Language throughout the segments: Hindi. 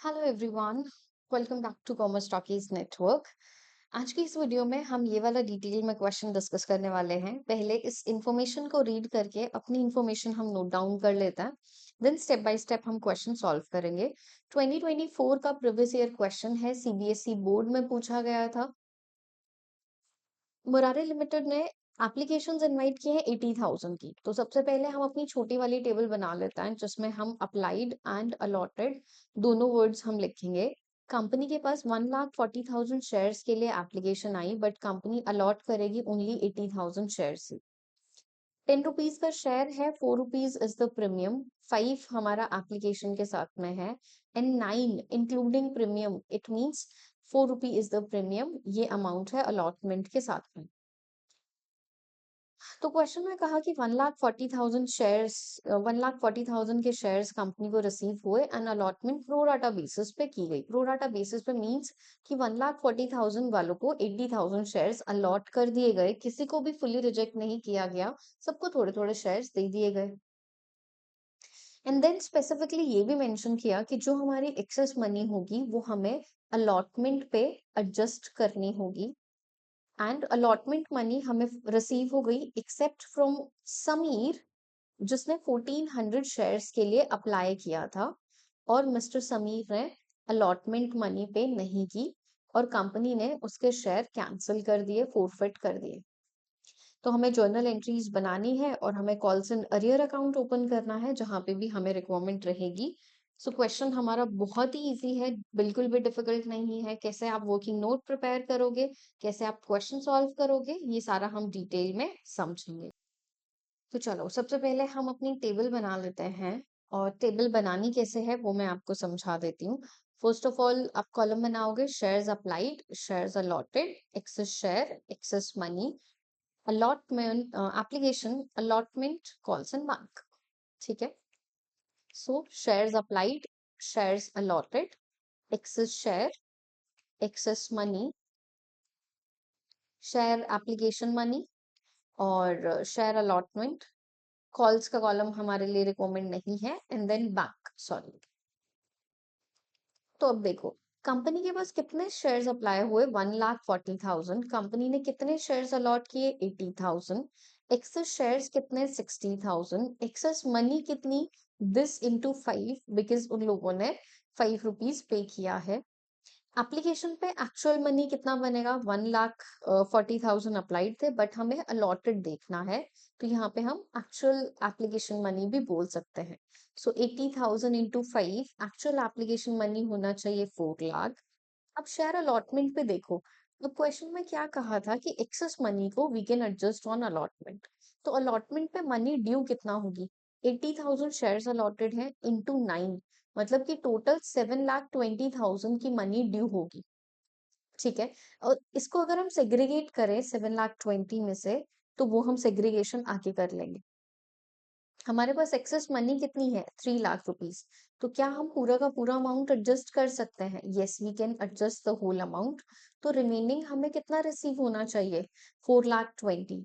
Hello everyone, welcome back to commerce talkies network. आज की इस वीडियो में हम ये वाला डिटेल में क्वेश्चन डिस्कस करने वाले हैं। पहले इस इंफॉर्मेशन को रीड करके अपनी इंफॉर्मेशन हम नोट डाउन कर लेते हैं, देन स्टेप बाय स्टेप हम क्वेश्चन सॉल्व करेंगे। 2024 का प्रीवियस ईयर क्वेश्चन है, सीबीएसई बोर्ड में पूछा गया था। मुरारी लिमिटेड ने एप्लीकेशंस इनवाइट किए हैं 80,000 की। तो सबसे पहले हम अपनी छोटी वाली टेबल बना लेते हैं जिसमें हम अप्लाइड एंड अलॉटेड दोनों वर्ड्स हम लिखेंगे। कंपनी के पास 1,40,000 शेयर्स के लिए एप्लीकेशन आई, बट कंपनी अलॉट करेगी ओनली 80,000 शेयर्स। 10 रुपीज का शेयर है, 4 रुपीज इज द प्रीमियम, 5 हमारा एप्लीकेशन के साथ में है and 9 including premium, it means 4 rupee is the premium. ये अमाउंट है अलॉटमेंट के साथ में। तो क्वेश्चन में कहा कि 1,40,000 शेयर्स, 1,40,000 के शेयर्स कंपनी को रिसीव हुए एंड अलॉटमेंट प्रोराटा बेसिस पे की गई। प्रोराटा बेसिस पे मींस कि 1,40,000 वालों को 80,000 शेयर्स अलॉट कर दिए गए, किसी को भी फुली रिजेक्ट नहीं किया गया, सबको थोड़े थोड़े शेयर्स दे दिए गए। एंड देन स्पेसिफिकली ये भी मेंशन किया कि जो हमारी एक्सेस मनी होगी वो हमें अलॉटमेंट पे एडजस्ट करनी होगी। एंड अलॉटमेंट मनी हमें रिसीव हो गई एक्सेप्ट फ्रॉम समीर, जिसने 1400 शेयर्स के लिए अप्लाई किया था और मिस्टर समीर ने अलॉटमेंट मनी पे नहीं की और कंपनी ने उसके शेयर कैंसिल कर दिए, फोरफिट कर दिए। तो हमें जर्नल एंट्रीज बनानी है और हमें calls in arrear account open करना है जहां पे भी हमें रिक्वायरमेंट रहेगी। सो क्वेश्चन हमारा बहुत ही इजी है, बिल्कुल भी डिफिकल्ट नहीं है। कैसे आप वर्किंग नोट प्रिपेयर करोगे, कैसे आप क्वेश्चन सॉल्व करोगे, ये सारा हम डिटेल में समझेंगे। तो चलो सबसे पहले हम अपनी टेबल बना लेते हैं, और टेबल बनानी कैसे है वो मैं आपको समझा देती हूँ। फर्स्ट ऑफ ऑल आप कॉलम बनाओगे, shares applied, shares allotted, excess share, excess money, allotment application, allotment, calls and bank। ठीक है। So shares applied, shares allotted, excess share, excess money, share application money और शेयर अलॉटमेंट। कॉल्स का कॉलम हमारे लिए रिकमेंड नहीं है एंड देन बैंक, सॉरी। तो अब देखो, कंपनी के पास कितने शेयर्स अप्लाई हुए, 1,40,000। कंपनी ने कितने शेयर्स अलॉट किए, 80,000। एक्सेस शेयर्स कितने, 60,000। एक्सेस मनी कितनी, दिस इंटू 5, बिकॉज उन लोगों ने 5 रुपीज पे किया है। एप्लीकेशन पे एक्चुअल मनी कितना बनेगा, 1,40,000 अप्लाइड थे बट हमें अलॉटेड देखना है, तो यहाँ पे हम एक्चुअल एप्लीकेशन मनी भी बोल सकते हैं। सो 80,000 इंटू 5, एक्चुअल एप्लीकेशन मनी होना चाहिए 4 लाख। अब शेयर अलॉटमेंट पे देखो, अब क्वेश्चन में क्या कहा था कि एक्सेस मनी को we can adjust on allotment. तो अलॉटमेंट पे मनी ड्यू कितना होगी, 80,000 शेयर्स अलॉटेड है इंटू 9, मतलब कि टोटल 7,20,000 की मनी ड्यू होगी। ठीक है। और इसको अगर हम सेग्रीगेट करें 7,20,000 में से, तो वो हम सेग्रीगेशन आगे कर लेंगे। हमारे पास एक्सेस मनी कितनी है, 3 लाख रुपीज। तो क्या हम पूरा का पूरा अमाउंट एडजस्ट कर सकते हैं, yes we can adjust the whole amount. तो रिमेनिंग हमें कितना रिसीव होना चाहिए, 4,20,000।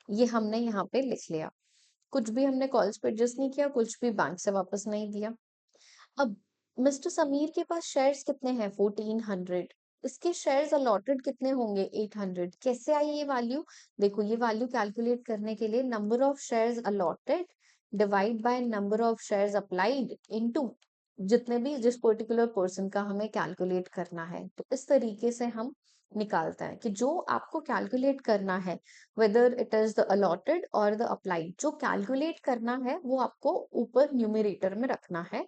ये हमने यहाँ पे लिख लिया। कुछ भी हमने कॉल्स पे एडजस्ट नहीं किया, कुछ भी बैंक से वापस नहीं दिया। अब मिस्टर समीर के पास शेयर्स कितने हैं, 1400। इसके शेयर्स अलॉटेड कितने होंगे, 800। कैसे आई ये वैल्यू, देखो ये वैल्यू कैलकुलेट करने के लिए number of shares allotted divide by number of shares applied into जितने भी जिस पर्टिकुलर पर्सन का हमें कैलकुलेट करना है। तो इस तरीके से हम निकालते हैं कि जो आपको कैलकुलेट करना है, whether it is the allotted और द अप्लाइड, जो कैलकुलेट करना है वो आपको ऊपर न्यूमरेटर में रखना है,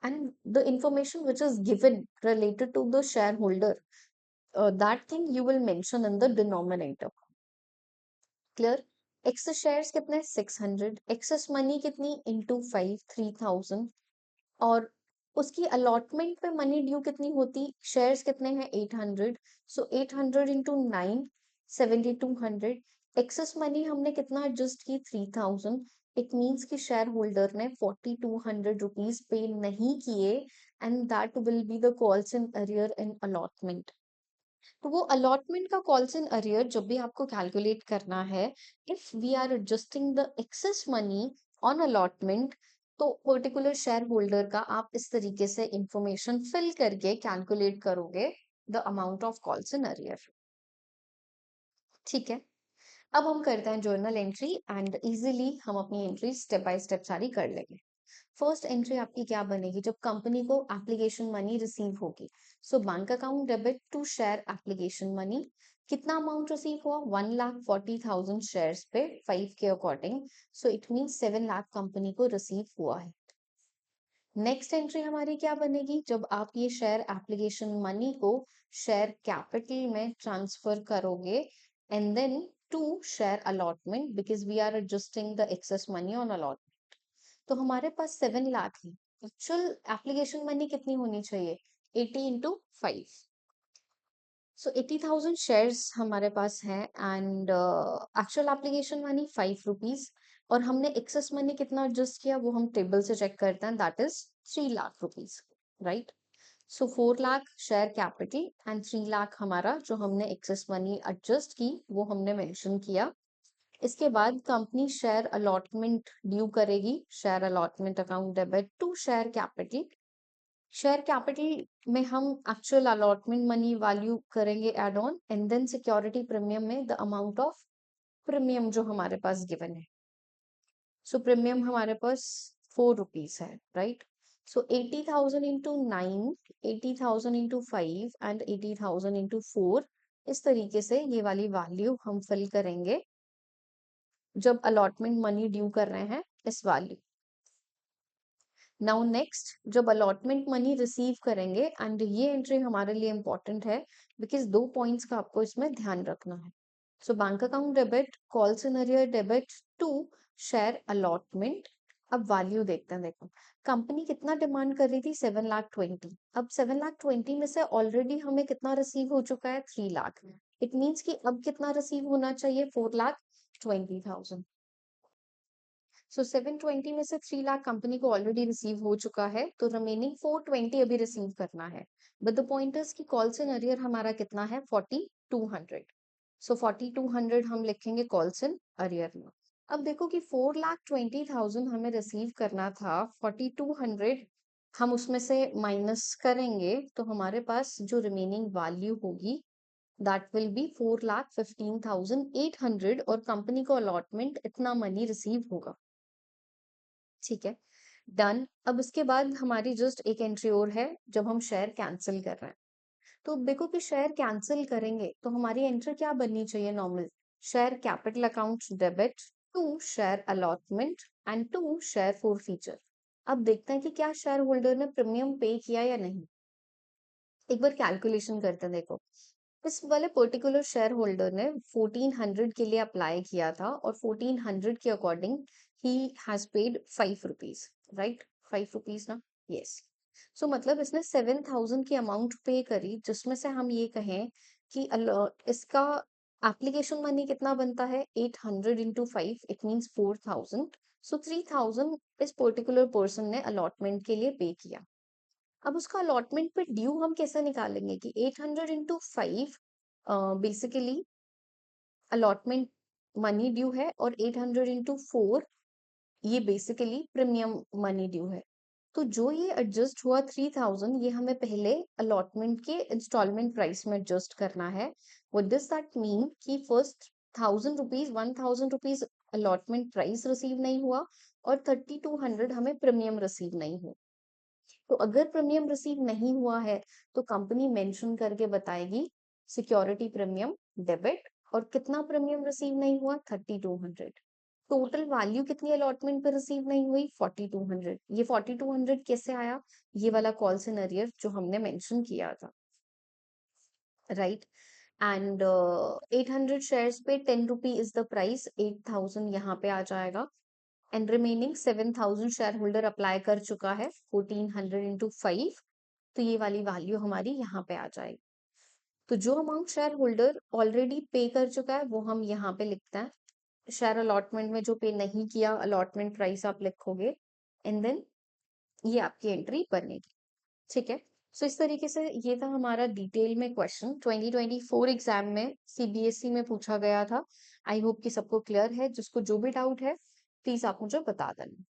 and the information which is given related to the shareholder, that thing you will mention in the denominator। Clear. Excess shares कितने, 600। एक्सेस मनी कितनी, इंटू 5, 3,000। और उसकी अलॉटमेंट पे मनी ड्यू कितनी होती, शेयर्स कितने हैं, 800। सो 800 इंटू 9, 7,200। एक्सेस मनी हमने कितना एडजस्ट की, 3,000। इट मीन्स कि शेयर होल्डर ने 4,200 रुपीज पे नहीं किए and that will be the calls in arrear in allotment. तो वो अलॉटमेंट का कॉल्स इन अरियर जब भी आपको कैलकुलेट करना है, if we are adjusting the excess money on allotment, तो पर्टिकुलर शेयर होल्डर का आप इस तरीके से इंफॉर्मेशन फिल करके कैलकुलेट करोगे the amount of calls in arrear. ठीक है, अब हम करते हैं जर्नल एंट्री एंड इजीली हम अपनी एंट्री स्टेप बाय स्टेप सारी कर लेंगे। फर्स्ट एंट्री आपकी क्या बनेगी जब कंपनी को एप्लीकेशन मनी रिसीव होगी। So bank account debit to share application money. कितना अमाउंट रिसीव हुआ, 1,40,000 शेयर्स पे 5 के according. So it mean 7 lakh company को रिसीव हुआ है। नेक्स्ट एंट्री हमारी क्या बनेगी जब आप ये शेयर एप्लीकेशन मनी को शेयर कैपिटल में ट्रांसफर करोगे and then to share allotment because we are adjusting the excess money on allotment. तो हमारे पास 7 लाख है, एक्चुअल एप्लीकेशन मनी कितनी होनी चाहिए, 80 इंटू 5। सो 80,000 शेयर्स हमारे पास हैं and actual application money 5 rupees और हमने एक्सेस मनी कितना एडजस्ट किया वो हम टेबल से चेक करते हैं, that is 3 lakh rupees, right. So 4 lakh share capital and 3 lakh हमारा जो हमने एक्सेस मनी एडजस्ट की वो हमने मेंशन किया। इसके बाद कंपनी शेयर अलॉटमेंट ड्यू करेगी, share allotment account debit to share capital. Share capital में हम एक्चुअल अलॉटमेंट मनी वैल्यू करेंगे add on and then security premium में द अमाउंट ऑफ प्रीमियम जो हमारे पास गिवन है। सो प्रीमियम हमारे पास 4 रुपीज है, right. So 80,000 into 9, 80,000 into 5 and 80,000 into 4, इस तरीके से ये वाली वैल्यू हम फिल करेंगे जब अलॉटमेंट मनी ड्यू कर रहे हैं इस वैल्यू। नाउ नेक्स्ट जब अलॉटमेंट मनी रिसीव करेंगे एंड ये एंट्री हमारे लिए इंपॉर्टेंट है बिकॉज 2 पॉइंट्स का आपको इसमें ध्यान रखना है। So bank account debit, call scenario debit to share allotment. अब वैल्यू देखते हैं, देखो कंपनी कितना डिमांड कर रही थी, 7,20,000। अब 7,20,000 में से ऑलरेडी हमें कितना रिसीव हो चुका है, 3 लाख। इट मीन्स कि अब कितना रिसीव होना चाहिए, 4,20,000। सो 720 में से 3 लाख कंपनी को ऑलरेडी रिसीव हो चुका है तो रिमेनिंग 420 अभी रिसीव करना है। बट द पॉइंट इज कि कॉल्स इन अरियर हमारा कितना है, 4,200। सो 4,200 हम लिखेंगे कॉल्स इन अरियर में। अब देखो कि 4,20,000 हमें रिसीव करना था, 4,200 हम उसमें से माइनस करेंगे तो हमारे पास जो रिमेनिंग वैल्यू होगी दैट विल बी 4,15,800 और कंपनी को अलॉटमेंट इतना मनी रिसीव होगा। ठीक है, डन। अब उसके बाद हमारी जस्ट एक एंट्री और है जब हम शेयर कैंसिल कर रहे हैं। तो देखो कि शेयर कैंसिल करेंगे तो हमारी एंट्री क्या बननी चाहिए, normal share capital account debit to share allotment and to share forfeiture. अब देखते हैं कि क्या शेयर होल्डर ने प्रीमियम पे किया या नहीं। एक बार कैलकुलेशन करते हैं, देखो इस वाले पर्टिकुलर शेयर होल्डर ने 1400 के लिए अप्लाई किया था और 1400 के according he has paid 5 rupees, right, 5 rupees ना, यस। सो मतलब इसने 7,000 की अमाउंट पे करी जिसमें से हम ये कहें कि इसका एप्लीकेशन मनी कितना बनता है, 800 इंटू 5, इट मीन्स 4,000। सो 3,000 इस पर्टिकुलर पर्सन ने अलॉटमेंट के लिए पे किया। अब उसका अलॉटमेंट पे ड्यू हम कैसे निकालेंगे कि 800 into 5 basically allotment money due है और 800 इंटू 4 ये बेसिकली प्रीमियम मनी ड्यू है। तो जो ये एडजस्ट हुआ 3,000 ये हमें पहले अलॉटमेंट के इंस्टॉलमेंट प्राइस में एडजस्ट करना है। व्हाट डज दैट मीन कि first 1,000 rupees, 1,000 rupees allotment price receive नहीं हुआ और 3,200 हमें प्रीमियम रिसीव नहीं हुआ। तो अगर प्रीमियम रिसीव नहीं हुआ है तो कंपनी मेंशन करके बताएगी सिक्योरिटी प्रीमियम डेबिट, और कितना प्रीमियम रिसीव नहीं हुआ, 3,200। टोटल वैल्यू कितनी अलॉटमेंट पे रिसीव नहीं हुई, 4,200। ये 4,200 कैसे आया, ये वाला कॉल इन अरियर जो हमने मेंशन किया था, राइट। एंड 800 शेयर्स पे 10 रुपी इज द प्राइस, 8,000 यहाँ पे आ जाएगा and remaining 7,000 share holder apply कर चुका है, 1,400 इंटू 5। तो ये वाली वैल्यू हमारी यहाँ पे आ जाएगी। तो जो अमाउंट शेयर होल्डर ऑलरेडी पे कर चुका है वो हम यहाँ पे लिखते हैं। शेयर अलॉटमेंट में जो पे नहीं किया अलॉटमेंट प्राइस आप लिखोगे एंड देन ये आपकी एंट्री बनेगी। ठीक है, सो इस तरीके से ये था हमारा डिटेल में क्वेश्चन 2024 एग्जाम में सीबीएसई में पूछा गया था। आई होप कि सबको क्लियर है, जिसको जो भी डाउट है प्लीज आप मुझे बता देना।